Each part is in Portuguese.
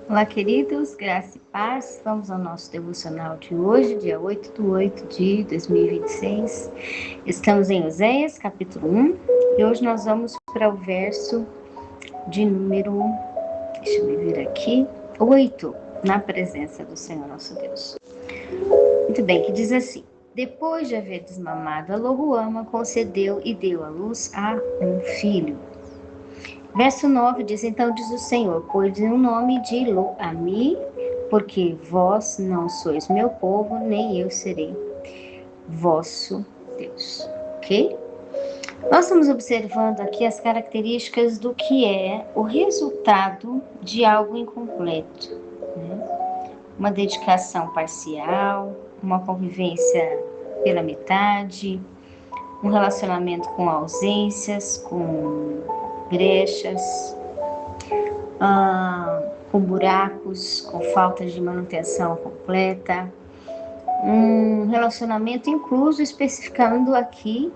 Olá, queridos, graça e paz. Vamos ao nosso devocional de hoje, dia 8/8/2026. Estamos em Oséias, capítulo 1, e hoje nós vamos para o verso de número, deixa eu ver aqui, 8, na presença do Senhor nosso Deus. Muito bem, que diz assim: Depois de haver desmamado a Loruama, concedeu e deu à luz a um filho. Verso 9 diz: Então diz o Senhor, pôs-lhe o nome de Lo-Ami, porque vós não sois meu povo, nem eu serei vosso Deus. Ok? Nós estamos observando aqui as características do que é o resultado de algo incompleto, né? Uma dedicação parcial, uma convivência pela metade, um relacionamento com ausências, com brechas, com buracos, com falta de manutenção completa, um relacionamento incluso especificando aqui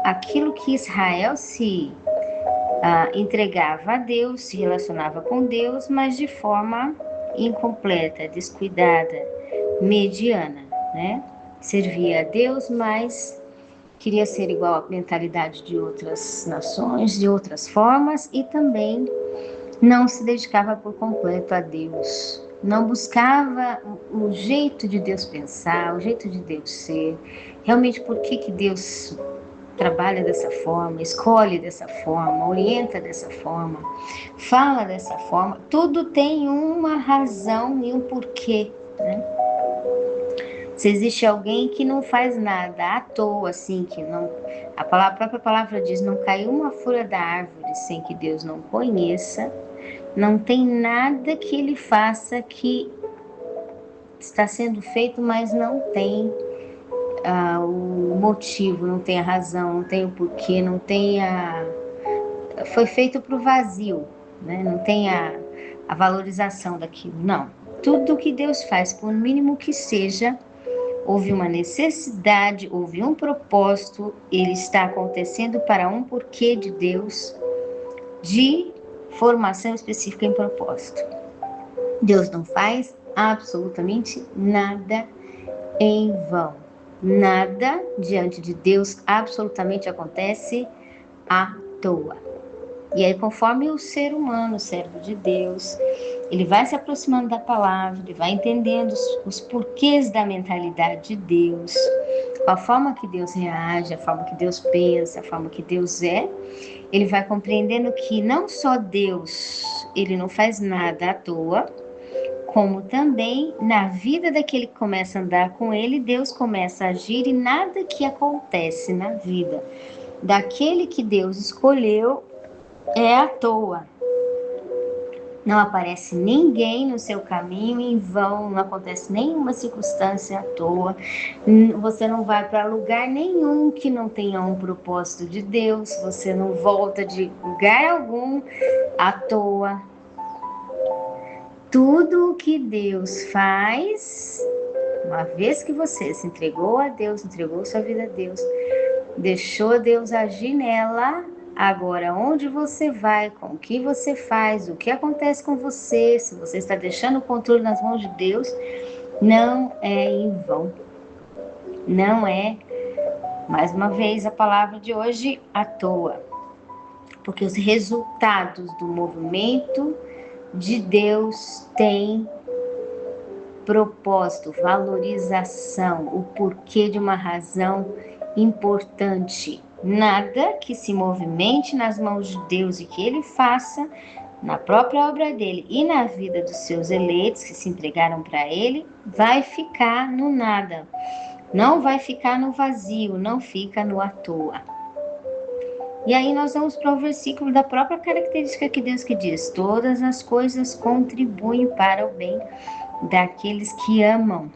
aquilo que Israel se entregava a Deus, se relacionava com Deus, mas de forma incompleta, descuidada, mediana, né? Servia a Deus, mas queria ser igual à mentalidade de outras nações, de outras formas, e também não se dedicava por completo a Deus, não buscava o jeito de Deus pensar, o jeito de Deus ser, realmente por que Deus trabalha dessa forma, escolhe dessa forma, orienta dessa forma, fala dessa forma. Tudo tem uma razão e um porquê, né? Se existe alguém que não faz nada à toa, assim, que não, a própria palavra diz, não caiu uma folha da árvore sem que Deus não conheça, não tem nada que ele faça que está sendo feito, mas não tem o motivo, não tem a razão, não tem o porquê, não tem foi feito para o vazio, né? Não tem a valorização daquilo, não. Tudo que Deus faz, por mínimo que seja, houve uma necessidade, houve um propósito, ele está acontecendo para um porquê de Deus, de formação específica em propósito. Deus não faz absolutamente nada em vão. Nada diante de Deus absolutamente acontece à toa. E aí, conforme o ser humano, o servo de Deus, ele vai se aproximando da palavra, ele vai entendendo os porquês da mentalidade de Deus, a forma que Deus reage, a forma que Deus pensa, a forma que Deus é, ele vai compreendendo que não só Deus, ele não faz nada à toa, como também na vida daquele que começa a andar com ele, Deus começa a agir e nada que acontece na vida daquele que Deus escolheu é à toa. Não aparece ninguém no seu caminho em vão, não acontece nenhuma circunstância à toa. Você não vai para lugar nenhum que não tenha um propósito de Deus, você não volta de lugar algum à toa. Tudo o que Deus faz, uma vez que você se entregou a Deus, entregou sua vida a Deus, deixou Deus agir nela, agora onde você vai, com o que você faz, o que acontece com você, se você está deixando o controle nas mãos de Deus, não é em vão. Não é, mais uma vez, a palavra de hoje à toa. Porque os resultados do movimento de Deus têm propósito, valorização, o porquê de uma razão importante. Nada que se movimente nas mãos de Deus e que ele faça na própria obra dele e na vida dos seus eleitos que se entregaram para ele, vai ficar no nada. Não vai ficar no vazio, não fica no à toa. E aí nós vamos para o versículo da própria característica que Deus que diz: todas as coisas contribuem para o bem daqueles que amam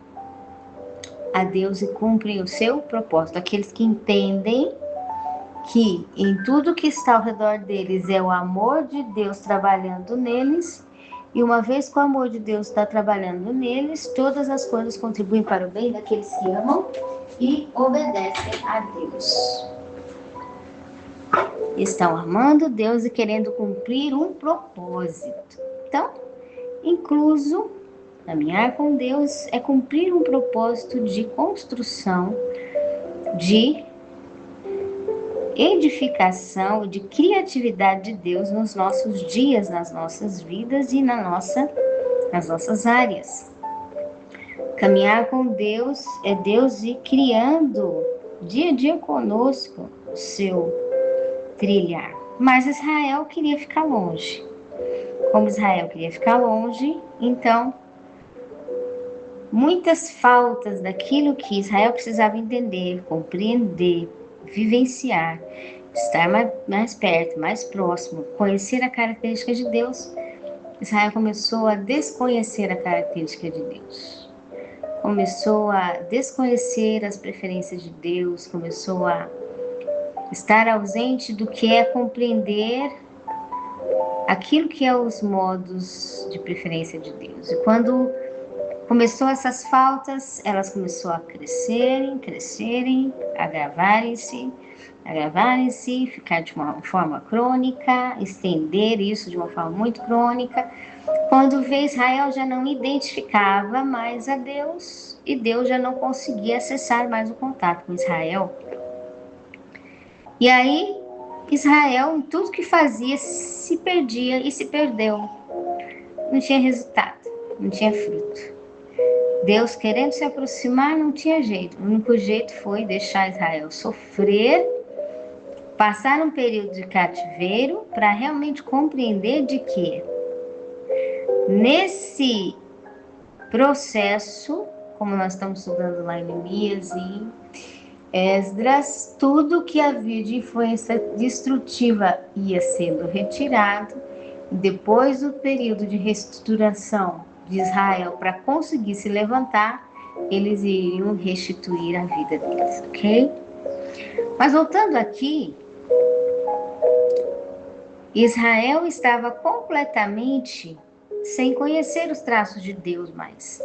a Deus e cumprem o seu propósito, aqueles que entendem que em tudo que está ao redor deles é o amor de Deus trabalhando neles, e uma vez que o amor de Deus está trabalhando neles, todas as coisas contribuem para o bem daqueles que amam e obedecem a Deus. Estão amando Deus e querendo cumprir um propósito. Então, incluso caminhar com Deus é cumprir um propósito de construção, de edificação, de criatividade de Deus nos nossos dias, nas nossas vidas e nas nossas áreas. Caminhar com Deus é Deus ir criando dia a dia conosco o seu trilhar. Mas Israel queria ficar longe. Como Israel queria ficar longe, então muitas faltas daquilo que Israel precisava entender, compreender, vivenciar, estar mais perto, mais próximo, conhecer a característica de Deus, Israel começou a desconhecer a característica de Deus. Começou a desconhecer as preferências de Deus, começou a estar ausente do que é compreender aquilo que é os modos de preferência de Deus. E quando começou essas faltas, elas começaram a crescerem, agravarem-se, ficar de uma forma crônica, estender isso de uma forma muito crônica. Quando veio Israel já não identificava mais a Deus e Deus já não conseguia acessar mais o contato com Israel. E aí Israel, em tudo que fazia, se perdia e se perdeu. Não tinha resultado, não tinha fruto. Deus querendo se aproximar não tinha jeito. O único jeito foi deixar Israel sofrer, passar um período de cativeiro para realmente compreender de que nesse processo, como nós estamos estudando lá em Neemias e Esdras, tudo que havia de influência destrutiva ia sendo retirado. Depois do período de reestruturação de Israel para conseguir se levantar, eles iriam restituir a vida deles, ok? Mas voltando aqui, Israel estava completamente sem conhecer os traços de Deus mais,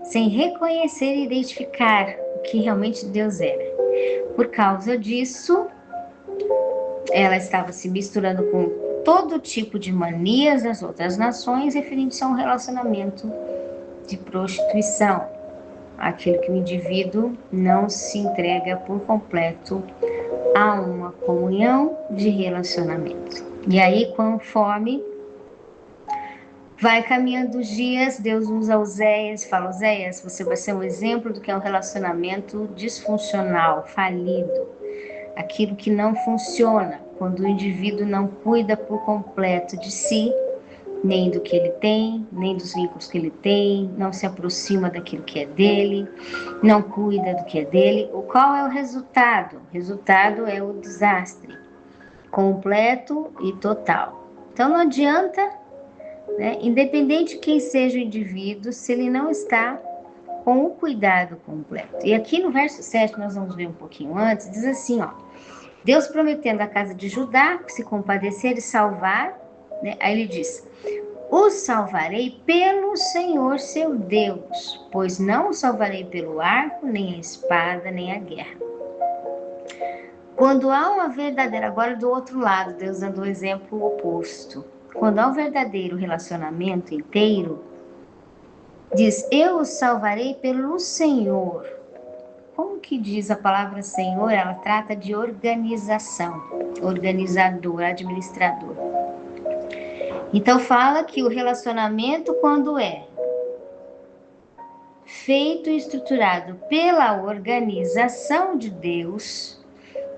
sem reconhecer e identificar o que realmente Deus era. Por causa disso, ela estava se misturando com todo tipo de manias das outras nações, referente a um relacionamento de prostituição, aquilo que o indivíduo não se entrega por completo a uma comunhão de relacionamento. E aí, conforme vai caminhando os dias, Deus usa Oséias e fala: Oséias, você vai ser um exemplo do que é um relacionamento disfuncional, falido, aquilo que não funciona, quando o indivíduo não cuida por completo de si, nem do que ele tem, nem dos vínculos que ele tem, não se aproxima daquilo que é dele, não cuida do que é dele. Qual é o resultado? O resultado é o desastre completo e total. Então não adianta, né, independente de quem seja o indivíduo, se ele não está com o cuidado completo. E aqui no verso 7, nós vamos ver um pouquinho antes, diz assim, ó: Deus prometendo à casa de Judá se compadecer e salvar, né? Aí ele diz: os salvarei pelo Senhor seu Deus, pois não os salvarei pelo arco, nem a espada, nem a guerra. Quando há uma verdadeira, agora do outro lado, Deus dando o exemplo oposto. Quando há um verdadeiro relacionamento inteiro, diz: eu os salvarei pelo Senhor. Como que diz a palavra Senhor? Ela trata de organização, organizador, administrador. Então fala que o relacionamento, quando é feito e estruturado pela organização de Deus,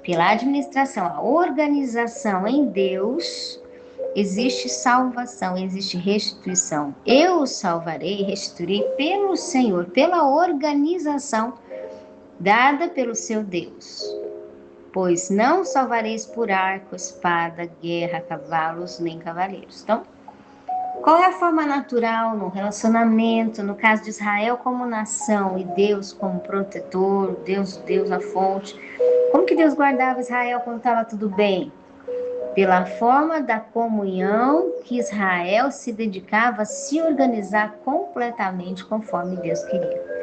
pela administração, a organização em Deus, existe salvação, existe restituição. Eu os salvarei e restituirei pelo Senhor, pela organização dada pelo seu Deus. Pois não salvareis por arco, espada, guerra, cavalos, nem cavaleiros. Então, qual é a forma natural no relacionamento, no caso de Israel como nação e Deus como protetor, Deus a fonte? Como que Deus guardava Israel quando estava tudo bem? Pela forma da comunhão que Israel se dedicava a se organizar completamente conforme Deus queria.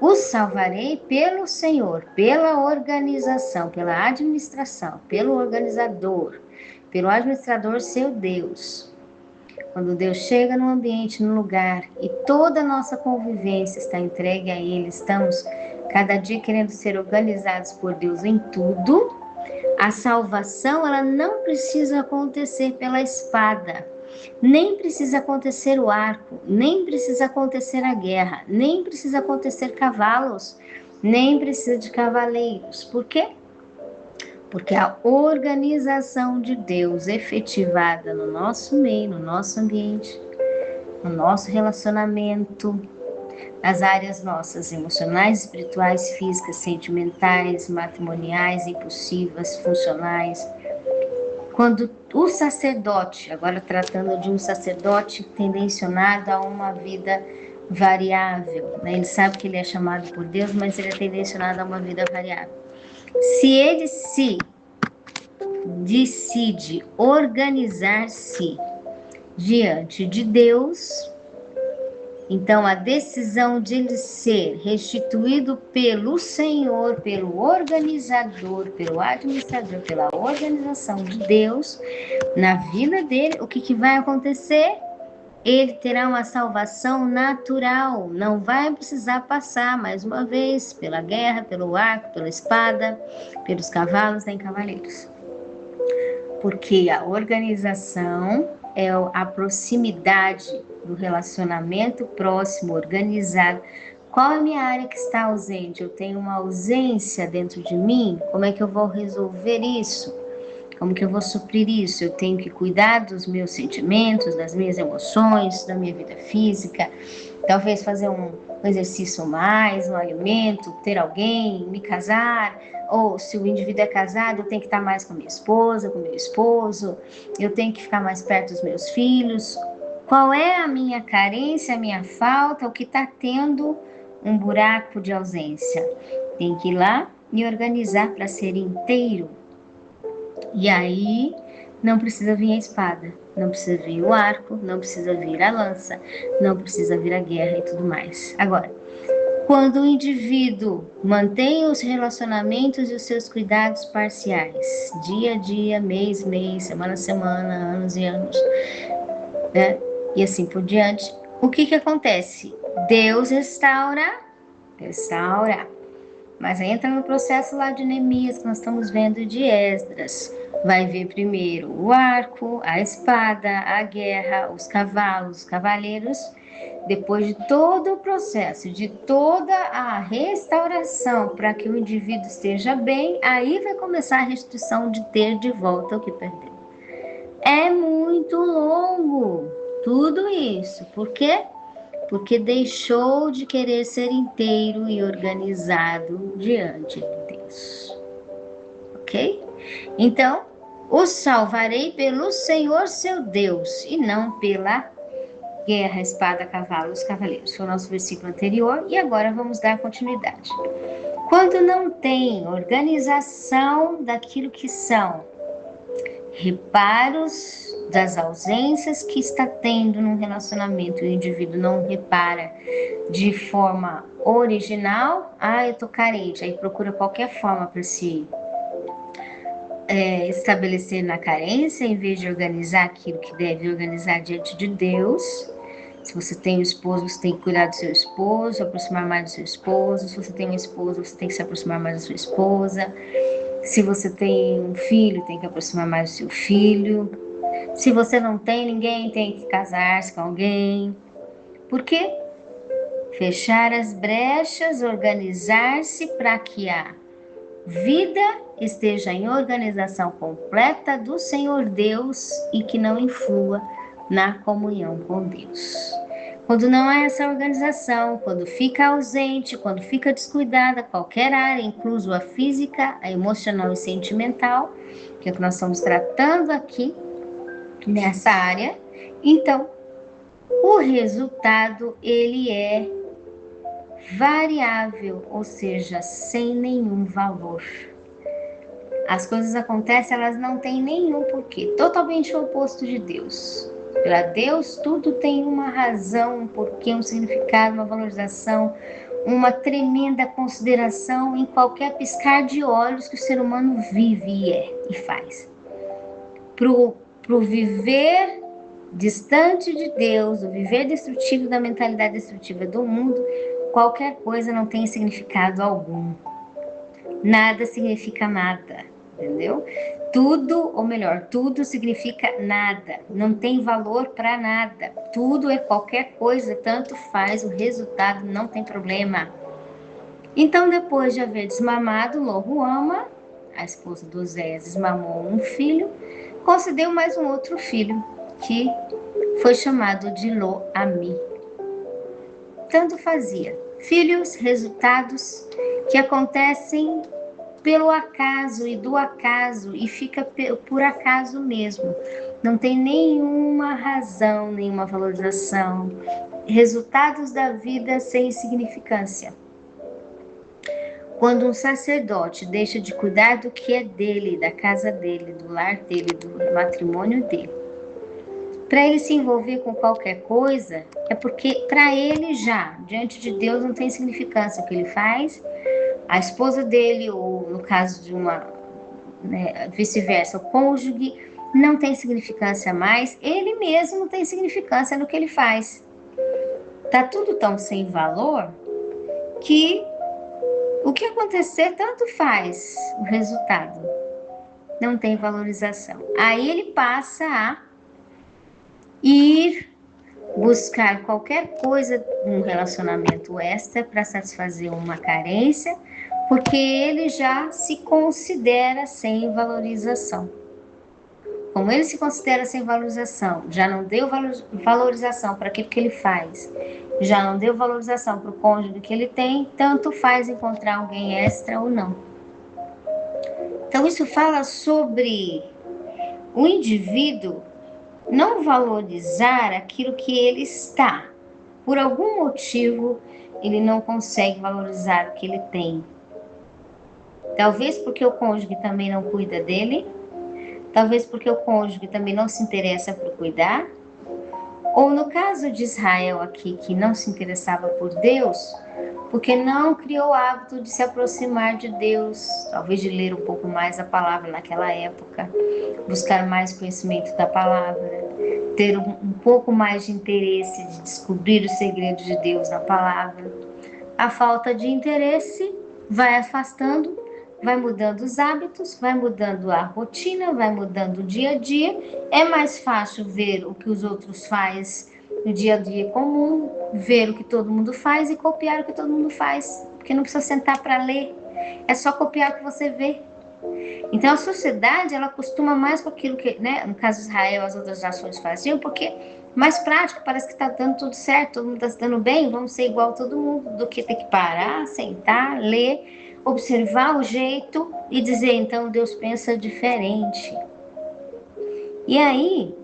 Os salvarei pelo Senhor, pela organização, pela administração, pelo organizador, pelo administrador seu Deus. Quando Deus chega no ambiente, no lugar, e toda a nossa convivência está entregue a Ele, estamos cada dia querendo ser organizados por Deus em tudo, a salvação ela não precisa acontecer pela espada, nem precisa acontecer o arco, nem precisa acontecer a guerra, nem precisa acontecer cavalos, nem precisa de cavaleiros. Por quê? Porque a organização de Deus efetivada no nosso meio, no nosso ambiente, no nosso relacionamento, nas áreas nossas emocionais, espirituais, físicas, sentimentais, matrimoniais, impulsivas, funcionais. Quando o sacerdote, agora tratando de um sacerdote tendencionado a uma vida variável, né? Ele sabe que ele é chamado por Deus, mas ele é tendencionado a uma vida variável. Se ele se decide organizar-se diante de Deus, então a decisão de ele ser restituído pelo Senhor, pelo organizador, pelo administrador, pela organização de Deus na vida dele, o que vai acontecer? Ele terá uma salvação natural, não vai precisar passar mais uma vez pela guerra, pelo arco, pela espada, pelos cavalos nem cavaleiros. Porque a organização é a proximidade do relacionamento próximo, organizado. Qual é a minha área que está ausente? Eu tenho uma ausência dentro de mim? Como é que eu vou resolver isso? Como que eu vou suprir isso? Eu tenho que cuidar dos meus sentimentos, das minhas emoções, da minha vida física, talvez fazer um exercício mais, um alimento, ter alguém, me casar, ou se o indivíduo é casado, eu tenho que estar mais com minha esposa, com meu esposo, eu tenho que ficar mais perto dos meus filhos. Qual é a minha carência, a minha falta, o que está tendo um buraco de ausência? Tem que ir lá e organizar para ser inteiro. E aí não precisa vir a espada, não precisa vir o arco, não precisa vir a lança, não precisa vir a guerra e tudo mais. Agora, quando o indivíduo mantém os relacionamentos e os seus cuidados parciais, dia a dia, mês, semana a semana, anos e anos, né? E assim por diante, o que acontece? Deus restaura, mas entra no processo lá de Neemias que nós estamos vendo de Esdras. Vai ver primeiro o arco, a espada, a guerra, os cavalos, os cavaleiros. Depois de todo o processo, de toda a restauração para que o indivíduo esteja bem, aí vai começar a restituição de ter de volta o que perdeu. É muito longo tudo isso. Por quê? Porque deixou de querer ser inteiro e organizado diante de Deus. Ok? Então, o salvarei pelo Senhor seu Deus e não pela guerra, espada, cavalos, cavaleiros. Foi o nosso versículo anterior e agora vamos dar continuidade. Quando não tem organização daquilo que são reparos das ausências que está tendo num relacionamento e o indivíduo não repara de forma original, eu tô carente, aí procura qualquer forma para se estabelecer na carência, em vez de organizar aquilo que deve organizar diante de Deus. Se você tem um esposo, você tem que cuidar do seu esposo, aproximar mais do seu esposo. Se você tem uma esposa, você tem que se aproximar mais da sua esposa. Se você tem um filho, tem que aproximar mais do seu filho. Se você não tem ninguém, tem que casar-se com alguém. Por quê? Fechar as brechas, organizar-se para que a vida esteja em organização completa do Senhor Deus e que não influa na comunhão com Deus. Quando não há essa organização, quando fica ausente, quando fica descuidada qualquer área, incluso a física, a emocional e sentimental, que é o que nós estamos tratando aqui nessa área, então o resultado ele é variável, ou seja, sem nenhum valor. As coisas acontecem, elas não têm nenhum porquê, totalmente o oposto de Deus. Para Deus, tudo tem uma razão, um porquê, um significado, uma valorização, uma tremenda consideração em qualquer piscar de olhos que o ser humano vive e faz. Pro viver distante de Deus, do viver destrutivo, da mentalidade destrutiva do mundo, qualquer coisa não tem significado algum. Nada significa nada, entendeu? Tudo, ou melhor, tudo significa nada, não tem valor para nada. Tudo é qualquer coisa, tanto faz, o resultado não tem problema. Então, depois de haver desmamado Loruama, a esposa do Oséias desmamou um filho, concedeu mais um outro filho, que foi chamado de Lo-Ami. Tanto fazia. Filhos, resultados que acontecem pelo acaso e do acaso, e fica por acaso mesmo. Não tem nenhuma razão, nenhuma valorização. Resultados da vida sem significância. Quando um sacerdote deixa de cuidar do que é dele, da casa dele, do lar dele, do matrimônio dele, para ele se envolver com qualquer coisa, é porque para ele já, diante de Deus, não tem significância o que ele faz. A esposa dele, ou no caso de uma, vice-versa, o cônjuge, não tem significância mais. Ele mesmo não tem significância no que ele faz. Tá tudo tão sem valor que o que acontecer tanto faz o resultado. Não tem valorização. Aí ele passa a ir buscar qualquer coisa, um relacionamento extra para satisfazer uma carência, porque ele já se considera sem valorização. Como ele se considera sem valorização, já não deu valorização para aquilo que ele faz, já não deu valorização para o cônjuge que ele tem, tanto faz encontrar alguém extra ou não. Então isso fala sobre o indivíduo não valorizar aquilo que ele está. Por algum motivo, ele não consegue valorizar o que ele tem. Talvez porque o cônjuge também não cuida dele, talvez porque o cônjuge também não se interessa por cuidar, ou no caso de Israel aqui, que não se interessava por Deus, porque não criou o hábito de se aproximar de Deus, talvez de ler um pouco mais a palavra naquela época, buscar mais conhecimento da palavra, ter um pouco mais de interesse de descobrir os segredos de Deus na palavra. A falta de interesse vai afastando, vai mudando os hábitos, vai mudando a rotina, vai mudando o dia a dia. É mais fácil ver o que os outros fazem no dia a dia comum, ver o que todo mundo faz e copiar o que todo mundo faz, porque não precisa sentar para ler, é só copiar o que você vê. Então a sociedade, ela costuma mais com aquilo que, no caso de Israel, as outras nações faziam, porque mais prático, parece que está dando tudo certo, todo mundo está se dando bem, vamos ser igual a todo mundo, do que ter que parar, sentar, ler, observar o jeito e dizer, então Deus pensa diferente. E aí,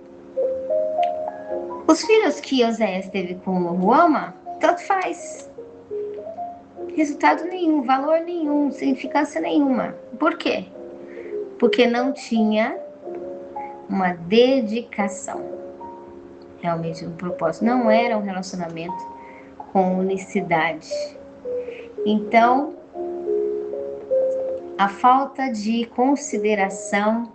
os filhos que Oséias teve com Ruama, tanto faz. Resultado nenhum, valor nenhum, significância nenhuma. Por quê? Porque não tinha uma dedicação. Realmente um propósito. Não era um relacionamento com unicidade. Então, a falta de consideração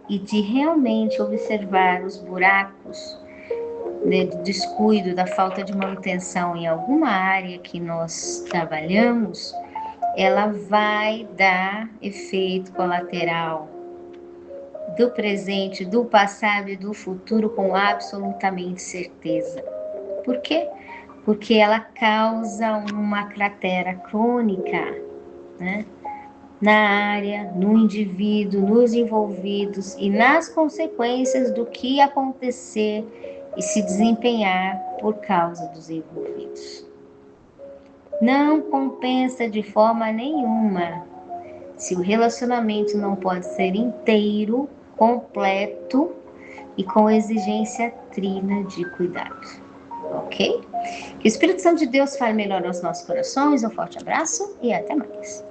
e de realmente observar os buracos, do descuido, da falta de manutenção em alguma área que nós trabalhamos, ela vai dar efeito colateral do presente, do passado e do futuro com absolutamente certeza. Por quê? Porque ela causa uma cratera crônica, na área, no indivíduo, nos envolvidos e nas consequências do que acontecer e se desempenhar por causa dos envolvidos. Não compensa de forma nenhuma. Se o relacionamento não pode ser inteiro, completo e com exigência trina de cuidado. Ok? Que o Espírito Santo de Deus fale melhor aos nossos corações. Um forte abraço e até mais.